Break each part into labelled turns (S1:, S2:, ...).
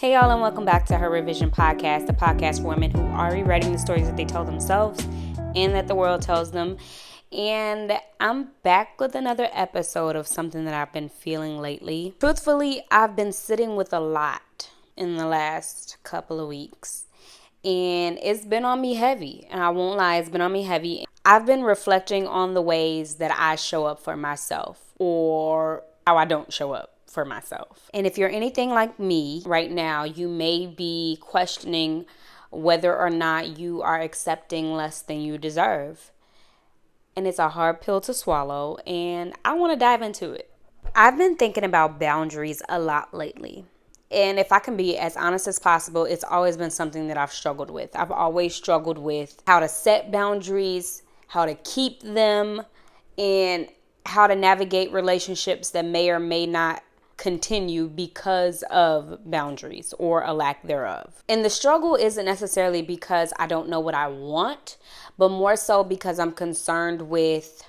S1: Hey y'all, and welcome back to Her Revision Podcast, the podcast for women who are rewriting the stories that they tell themselves and that the world tells them. And I'm back with another episode of something that I've been feeling lately. Truthfully, I've been sitting with a lot in the last couple of weeks. And it's been on me heavy. And I won't lie, it's been on me heavy. I've been reflecting on the ways that I show up for myself or how I don't show up for myself. And if you're anything like me right now, you may be questioning whether or not you are accepting less than you deserve. And it's a hard pill to swallow, and I want to dive into it. I've been thinking about boundaries a lot lately. And if I can be as honest as possible, it's always been something that I've struggled with. I've always struggled with how to set boundaries, how to keep them, and how to navigate relationships that may or may not continue because of boundaries or a lack thereof. And the struggle isn't necessarily because I don't know what I want, but more so because I'm concerned with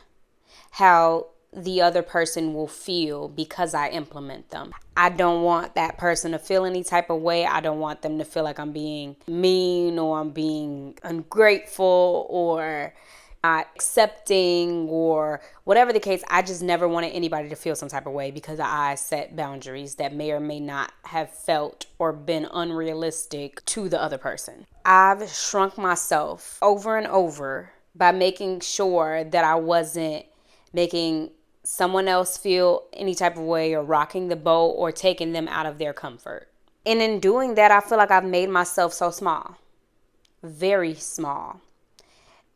S1: how the other person will feel because I implement them. I don't want that person to feel any type of way. I don't want them to feel like I'm being mean or I'm being ungrateful or not accepting or whatever the case. I just never wanted anybody to feel some type of way because I set boundaries that may or may not have felt or been unrealistic to the other person. I've shrunk myself over and over by making sure that I wasn't making someone else feel any type of way or rocking the boat or taking them out of their comfort. And in doing that, I feel like I've made myself so small, very small.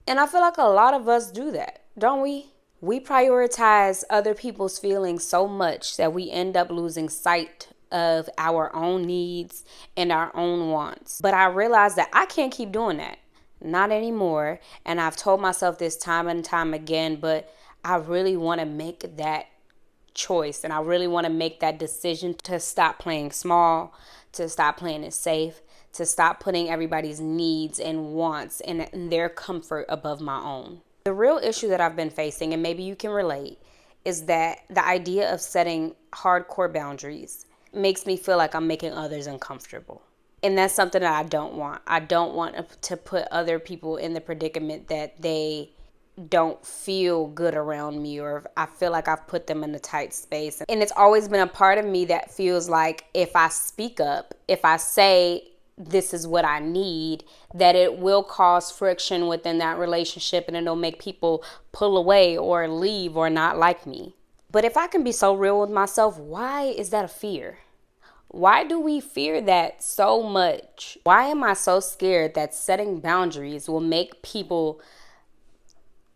S1: And I feel like a lot of us do that, don't we? We prioritize other people's feelings so much that we end up losing sight of our own needs and our own wants. But I realized that I can't keep doing that. Not anymore. And I've told myself this time and time again, but I really want to make that choice. And I really want to make that decision to stop playing small, to stop playing it safe, to stop putting everybody's needs and wants and their comfort above my own. The real issue that I've been facing, and maybe you can relate, is that the idea of setting hardcore boundaries makes me feel like I'm making others uncomfortable. And that's something that I don't want. I don't want to put other people in the predicament that they don't feel good around me, or I feel like I've put them in a tight space. And it's always been a part of me that feels like if I speak up, if I say this is what I need, that it will cause friction within that relationship and it'll make people pull away or leave or not like me. But if I can be so real with myself, why is that a fear? Why do we fear that so much? Why am I so scared that setting boundaries will make people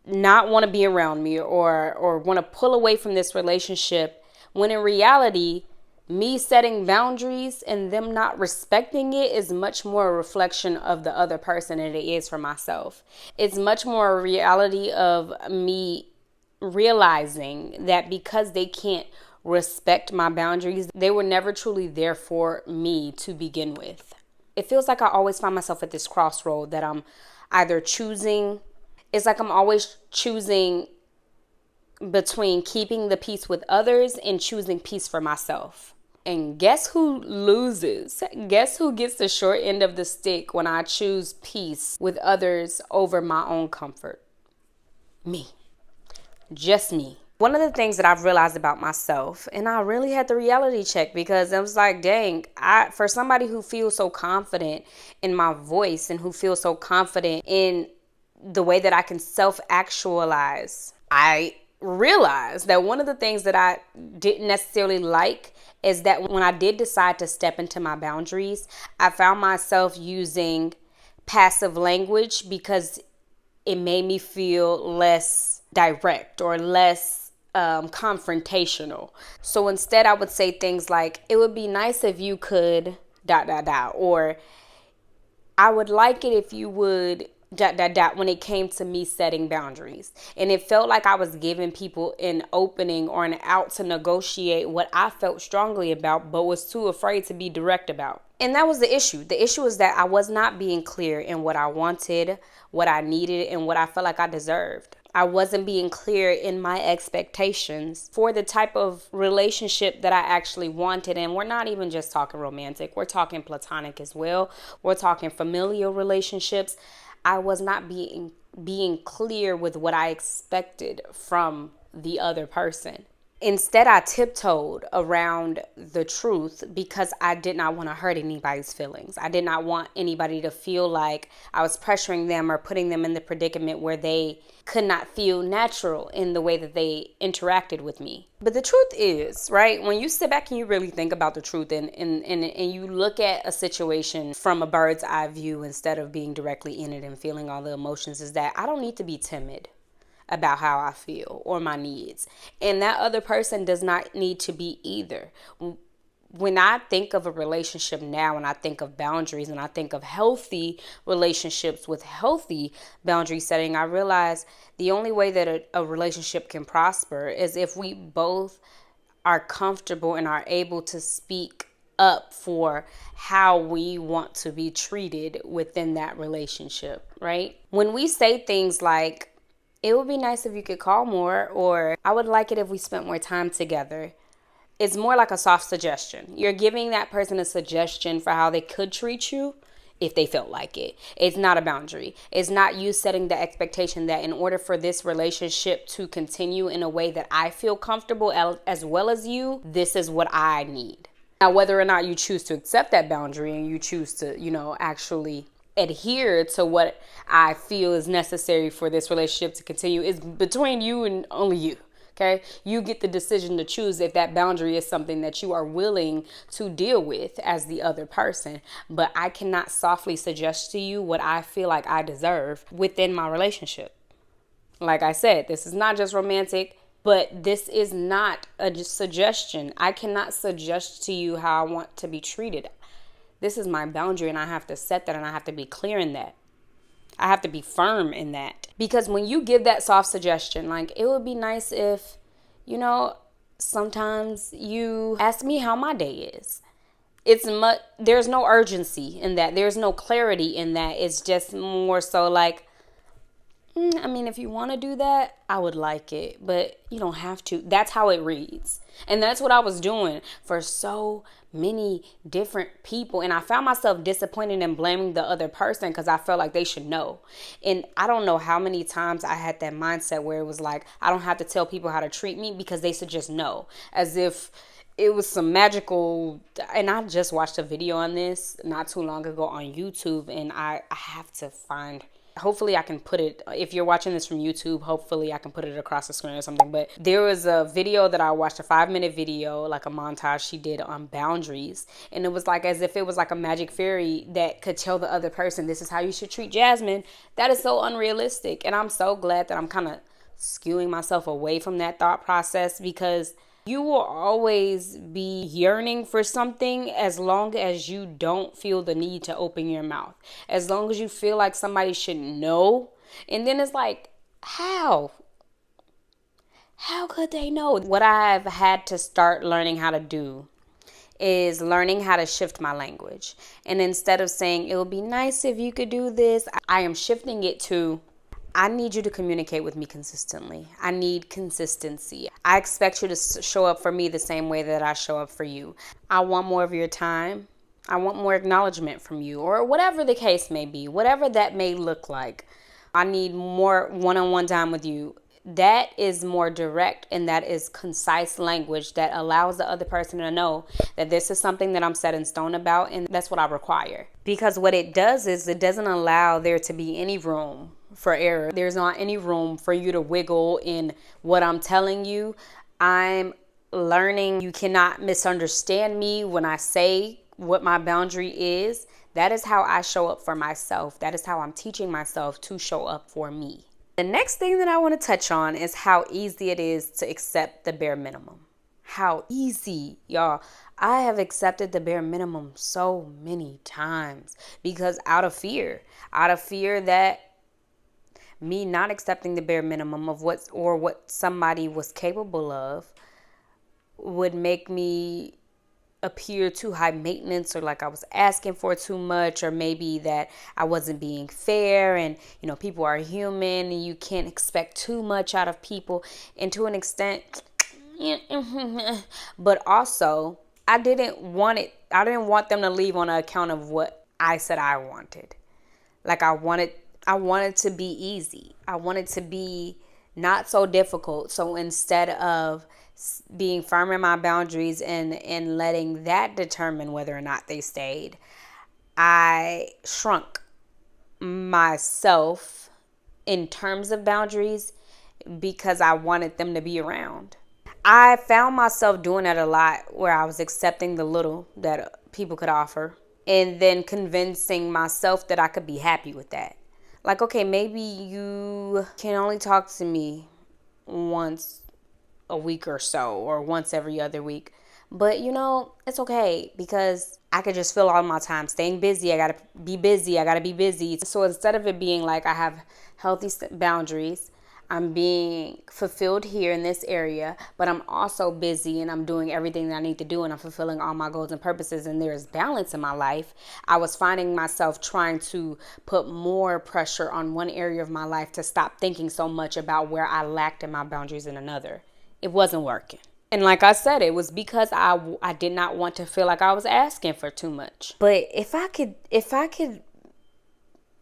S1: not want to be around me or want to pull away from this relationship, when in reality, me setting boundaries and them not respecting it is much more a reflection of the other person than it is for myself. It's much more a reality of me realizing that because they can't respect my boundaries, they were never truly there for me to begin with. It feels like I always find myself at this crossroad that I'm either choosing. It's like I'm always choosing between keeping the peace with others and choosing peace for myself. And guess who loses? Guess who gets the short end of the stick when I choose peace with others over my own comfort? Me. Just me. One of the things that I've realized about myself, and I really had the reality check because I was like, dang, for somebody who feels so confident in my voice and who feels so confident in the way that I can self-actualize, I realized that one of the things that I didn't necessarily like is that when I did decide to step into my boundaries, I found myself using passive language because it made me feel less direct or less confrontational. So instead I would say things like, it would be nice if you could ... or I would like it if you would ... when it came to me setting boundaries. And it felt like I was giving people an opening or an out to negotiate what I felt strongly about, but was too afraid to be direct about. And that was the issue. The issue is that I was not being clear in what I wanted, what I needed, and what I felt like I deserved. I wasn't being clear in my expectations for the type of relationship that I actually wanted. And we're not even just talking romantic, we're talking platonic as well. We're talking familial relationships. I was not being clear with what I expected from the other person. Instead, I tiptoed around the truth because I did not want to hurt anybody's feelings. I did not want anybody to feel like I was pressuring them or putting them in the predicament where they could not feel natural in the way that they interacted with me. But the truth is, right, when you sit back and you really think about the truth and you look at a situation from a bird's eye view instead of being directly in it and feeling all the emotions, is that I don't need to be timid about how I feel or my needs. And that other person does not need to be either. When I think of a relationship now, and I think of boundaries and I think of healthy relationships with healthy boundary setting, I realize the only way that a relationship can prosper is if we both are comfortable and are able to speak up for how we want to be treated within that relationship, right? When we say things like, it would be nice if you could call more, or I would like it if we spent more time together, it's more like a soft suggestion. You're giving that person a suggestion for how they could treat you if they felt like it. It's not a boundary. It's not you setting the expectation that in order for this relationship to continue in a way that I feel comfortable as well as you, this is what I need. Now, whether or not you choose to accept that boundary and you choose to, actually adhere to what I feel is necessary for this relationship to continue is between you and only you. Okay, you get the decision to choose if that boundary is something that you are willing to deal with as the other person. But I cannot softly suggest to you what I feel like I deserve within my relationship. Like I said, this is not just romantic, but this is not a suggestion. I cannot suggest to you how I want to be treated. This is my boundary, and I have to set that, and I have to be clear in that. I have to be firm in that. Because when you give that soft suggestion, like, it would be nice if, sometimes you ask me how my day is. There's no urgency in that. There's no clarity in that. It's just more so like, if you want to do that, I would like it, but you don't have to. That's how it reads. And that's what I was doing for so many different people. And I found myself disappointed and blaming the other person because I felt like they should know. And I don't know how many times I had that mindset where it was like, I don't have to tell people how to treat me because they should just know. As if it was some magical, and I just watched a video on this not too long ago on YouTube, and I have to find, hopefully I can put it, if you're watching this from YouTube, hopefully I can put it across the screen or something. But there was a video that I watched, a 5-minute video, like a montage she did on boundaries. And it was like as if it was like a magic fairy that could tell the other person, this is how you should treat Jasmine. That is so unrealistic. And I'm so glad that I'm kind of skewing myself away from that thought process, because you will always be yearning for something as long as you don't feel the need to open your mouth. As long as you feel like somebody should know. And then it's like, how? How could they know? What I've had to start learning how to do is learning how to shift my language. And instead of saying, it would be nice if you could do this, I am shifting it to, I need you to communicate with me consistently. I need consistency. I expect you to show up for me the same way that I show up for you. I want more of your time. I want more acknowledgement from you, or whatever the case may be, whatever that may look like. I need more one-on-one time with you. That is more direct, and that is concise language that allows the other person to know that this is something that I'm set in stone about, and that's what I require. Because what it does is it doesn't allow there to be any room for error. There's not any room for you to wiggle in what I'm telling you. I'm learning you cannot misunderstand me when I say what my boundary is. That is how I show up for myself. That is how I'm teaching myself to show up for me. The next thing that I want to touch on is how easy it is to accept the bare minimum. How easy, y'all. I have accepted the bare minimum so many times because out of fear that me not accepting the bare minimum of what somebody was capable of would make me appear too high maintenance, or like I was asking for too much, or maybe that I wasn't being fair. And people are human and you can't expect too much out of people, and to an extent but also I didn't want them to leave on account of what I said I wanted. Like I wanted to be easy. I wanted to be not so difficult. So instead of being firm in my boundaries and letting that determine whether or not they stayed, I shrunk myself in terms of boundaries because I wanted them to be around. I found myself doing that a lot, where I was accepting the little that people could offer and then convincing myself that I could be happy with that. Like, okay, maybe you can only talk to me once a week or so, or once every other week. But it's okay, because I could just fill all my time staying busy. I gotta be busy. So instead of it being like I have healthy boundaries, I'm being fulfilled here in this area, but I'm also busy and I'm doing everything that I need to do, and I'm fulfilling all my goals and purposes, and there's balance in my life. I was finding myself trying to put more pressure on one area of my life to stop thinking so much about where I lacked in my boundaries in another. It wasn't working. And like I said, it was because I did not want to feel like I was asking for too much. But if I could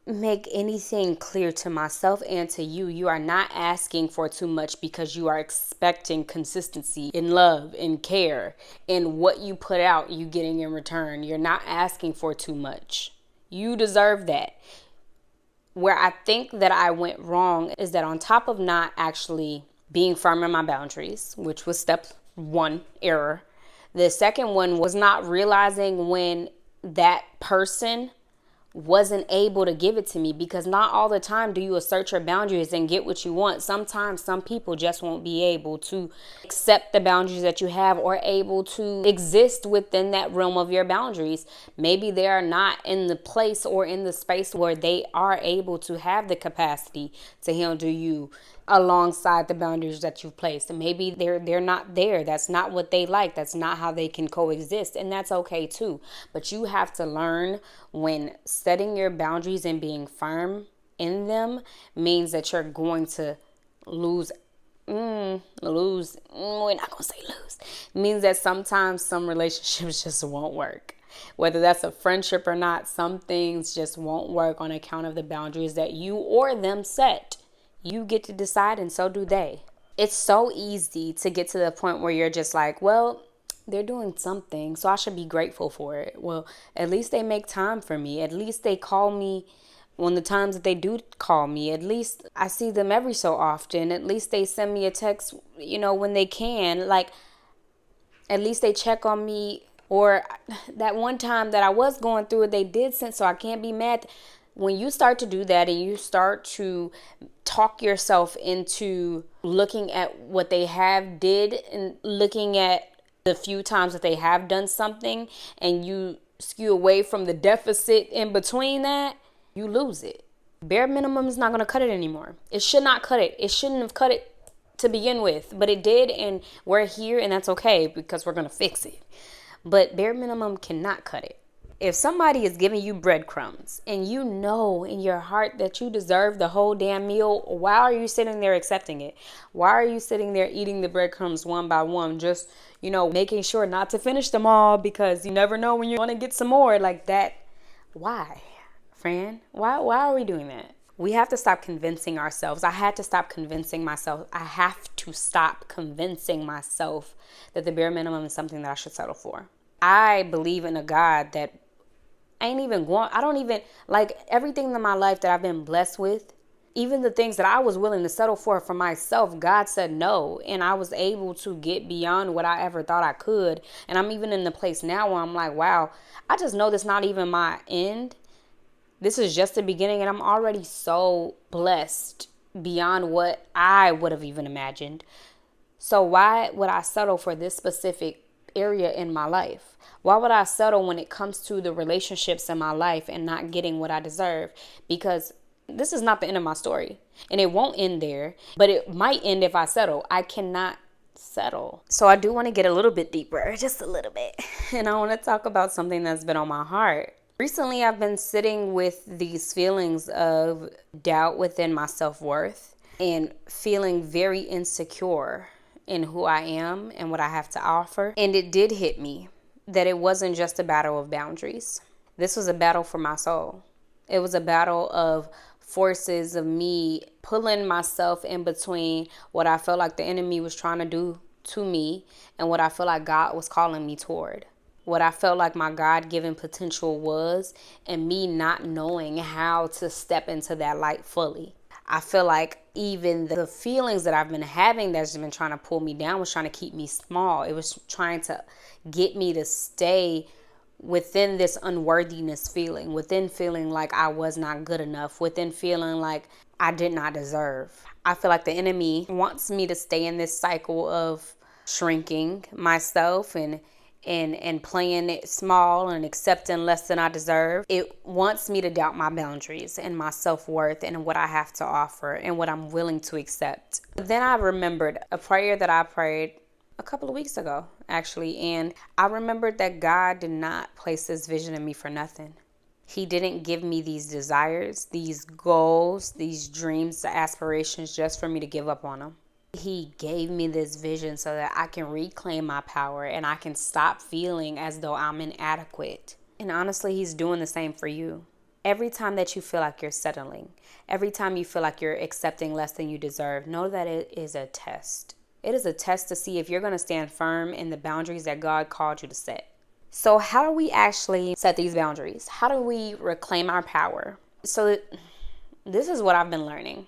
S1: make anything clear to myself and to you, you are not asking for too much because you are expecting consistency in love and care, and what you put out, you getting in return. You're not asking for too much. You deserve that. Where I think that I went wrong is that on top of not actually being firm in my boundaries, which was step one error, the second one was not realizing when that person wasn't able to give it to me, because not all the time do you assert your boundaries and get what you want. Sometimes some people just won't be able to accept the boundaries that you have, or able to exist within that realm of your boundaries. Maybe they are not in the place or in the space where they are able to have the capacity to handle you alongside the boundaries that you've placed. And maybe they're not there. That's not what they like. That's not how they can coexist. And that's okay too. But you have to learn when setting your boundaries and being firm in them means that you're going to lose. We're not going to say lose. It means that sometimes some relationships just won't work. Whether that's a friendship or not, some things just won't work on account of the boundaries that you or them set. You get to decide, and so do they. It's so easy to get to the point where you're just like, well, they're doing something, so I should be grateful for it. Well, at least they make time for me. At least they call me when the times that they do call me. At least I see them every so often. At least they send me a text, when they can. Like, at least they check on me. Or that one time that I was going through it, they did send, so I can't be mad. When you start to do that and you start to talk yourself into looking at what they have did and looking at the few times that they have done something, and you skew away from the deficit in between that, you lose it. Bare minimum is not going to cut it anymore. It should not cut it. It shouldn't have cut it to begin with, but it did, and we're here, and that's okay because we're going to fix it. But bare minimum cannot cut it. If somebody is giving you breadcrumbs and you know in your heart that you deserve the whole damn meal, why are you sitting there accepting it? Why are you sitting there eating the breadcrumbs one by one, just, making sure not to finish them all because you never know when you want to get some more like that? Why, friend? Why are we doing that? We have to stop convincing ourselves. I had to stop convincing myself. I have to stop convincing myself that the bare minimum is something that I should settle for. I believe in a God that I don't even, like, everything in my life that I've been blessed with, even the things that I was willing to settle for myself, God said no. And I was able to get beyond what I ever thought I could. And I'm even in the place now where I'm like, wow, I just know this not even my end. This is just the beginning, and I'm already so blessed beyond what I would have even imagined. So why would I settle for this specific area in my life? Why would I settle when it comes to the relationships in my life and not getting what I deserve? Because this is not the end of my story, and it won't end there, but it might end if I settle. I cannot settle. So I do want to get a little bit deeper, just a little bit. And I want to talk about something that's been on my heart. Recently, I've been sitting with these feelings of doubt within my self-worth and feeling very insecure in who I am and what I have to offer. And it did hit me that it wasn't just a battle of boundaries. This was a battle for my soul. It was a battle of forces of me pulling myself in between what I felt like the enemy was trying to do to me and what I feel like God was calling me toward. What I felt like my God-given potential was, and me not knowing how to step into that light fully. I feel like even the feelings that I've been having that's been trying to pull me down was trying to keep me small. It was trying to get me to stay within this unworthiness feeling, within feeling like I was not good enough, within feeling like I did not deserve. I feel like the enemy wants me to stay in this cycle of shrinking myself and playing it small and accepting less than I deserve. It wants me to doubt my boundaries and my self-worth and what I have to offer and what I'm willing to accept. Then I remembered a prayer that I prayed a couple of weeks ago, actually, and I remembered that God did not place this vision in me for nothing. He didn't give me these desires, these goals, these dreams, the aspirations just for me to give up on them. He gave me this vision so that I can reclaim my power and I can stop feeling as though I'm inadequate. And honestly, he's doing the same for you. Every time that you feel like you're settling, every time you feel like you're accepting less than you deserve, know that it is a test. It is a test to see if you're going to stand firm in the boundaries that God called you to set. So how do we actually set these boundaries? How do we reclaim our power? So this is what I've been learning.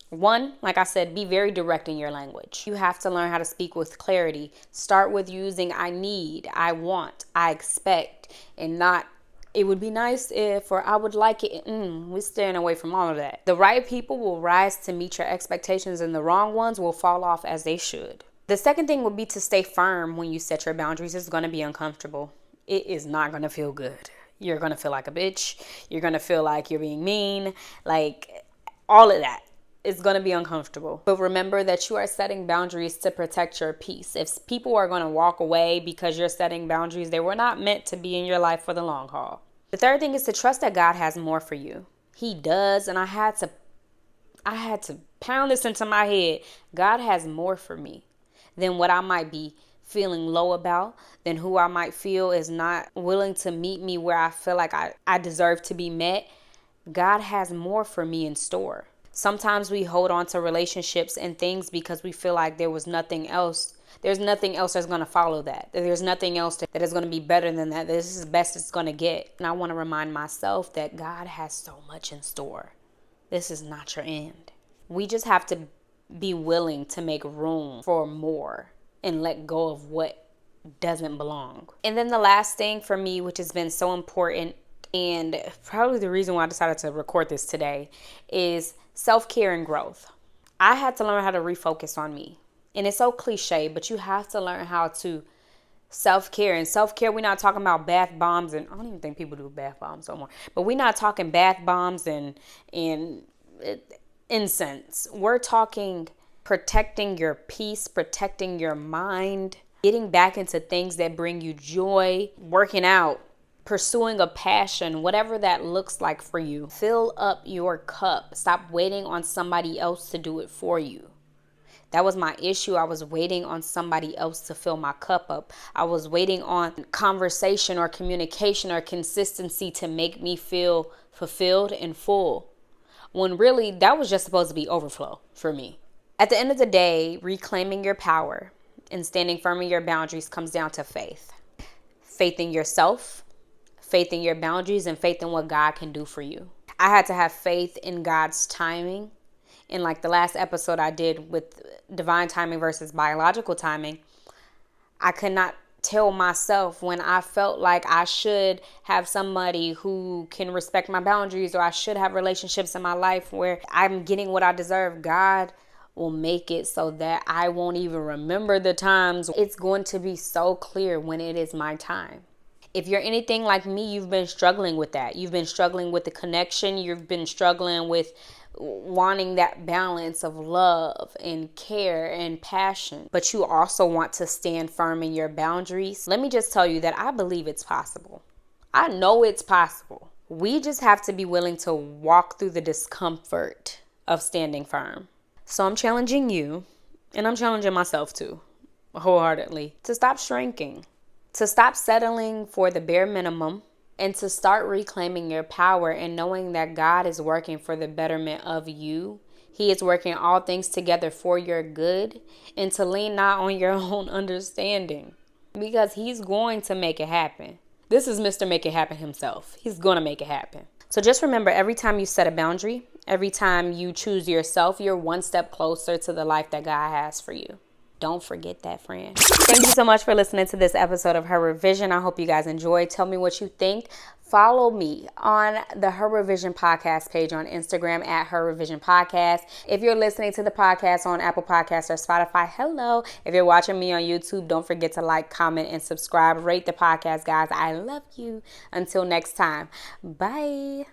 S1: One, like I said, be very direct in your language. You have to learn how to speak with clarity. Start with using I need, I want, I expect, and not it would be nice if, or I would like it. We're staying away from all of that. The right people will rise to meet your expectations and the wrong ones will fall off as they should. The second thing would be to stay firm when you set your boundaries. It's going to be uncomfortable. It is not going to feel good. You're going to feel like a bitch. You're going to feel like you're being mean, like all of that. It's going to be uncomfortable. But remember that you are setting boundaries to protect your peace. If people are going to walk away because you're setting boundaries, they were not meant to be in your life for the long haul. The third thing is to trust that God has more for you. He does. And I had to pound this into my head. God has more for me than what I might be feeling low about, than who I might feel is not willing to meet me where I feel like I deserve to be met. God has more for me in store. Sometimes we hold on to relationships and things because we feel like there was nothing else. There's nothing else that's going to follow that. There's nothing else that is going to be better than that. This is the best it's going to get. And I want to remind myself that God has so much in store. This is not your end. We just have to be willing to make room for more and let go of what doesn't belong. And then the last thing for me, which has been so important and probably the reason why I decided to record this today, is self-care and growth. I had to learn how to refocus on me. And it's so cliche, but you have to learn how to self-care. And self-care, we're not talking about bath bombs, and I don't even think people do bath bombs no more. But we're not talking bath bombs and incense. We're talking protecting your peace, protecting your mind, getting back into things that bring you joy, working out, pursuing a passion, whatever that looks like for you. Fill up your cup. Stop waiting on somebody else to do it for you. That was my issue. I was waiting on somebody else to fill my cup up. I was waiting on conversation or communication or consistency to make me feel fulfilled and full, when really that was just supposed to be overflow for me. At the end of the day, reclaiming your power and standing firm in your boundaries comes down to faith. Faith in yourself, faith in your boundaries, and faith in what God can do for you. I had to have faith in God's timing. In like the last episode I did with divine timing versus biological timing, I could not tell myself when I felt like I should have somebody who can respect my boundaries, or I should have relationships in my life where I'm getting what I deserve. God will make it so that I won't even remember the times. It's going to be so clear when it is my time. If you're anything like me, you've been struggling with that. You've been struggling with the connection. You've been struggling with wanting that balance of love and care and passion, but you also want to stand firm in your boundaries, let me just tell you that I believe it's possible. I know it's possible. We just have to be willing to walk through the discomfort of standing firm. So I'm challenging you, and I'm challenging myself too, wholeheartedly, to stop shrinking, to stop settling for the bare minimum, and to start reclaiming your power and knowing that God is working for the betterment of you. He is working all things together for your good, and to lean not on your own understanding, because He's going to make it happen. This is Mr. Make It Happen himself. He's going to make it happen. So just remember, every time you set a boundary, every time you choose yourself, you're one step closer to the life that God has for you. Don't forget that, friend. Thank you so much for listening to this episode of Her Revision. I hope you guys enjoyed. Tell me what you think. Follow me on the Her Revision podcast page on Instagram at Her Revision Podcast. If you're listening to the podcast on Apple Podcasts or Spotify, hello. If you're watching me on YouTube, don't forget to like, comment, and subscribe. Rate the podcast, guys. I love you. Until next time. Bye.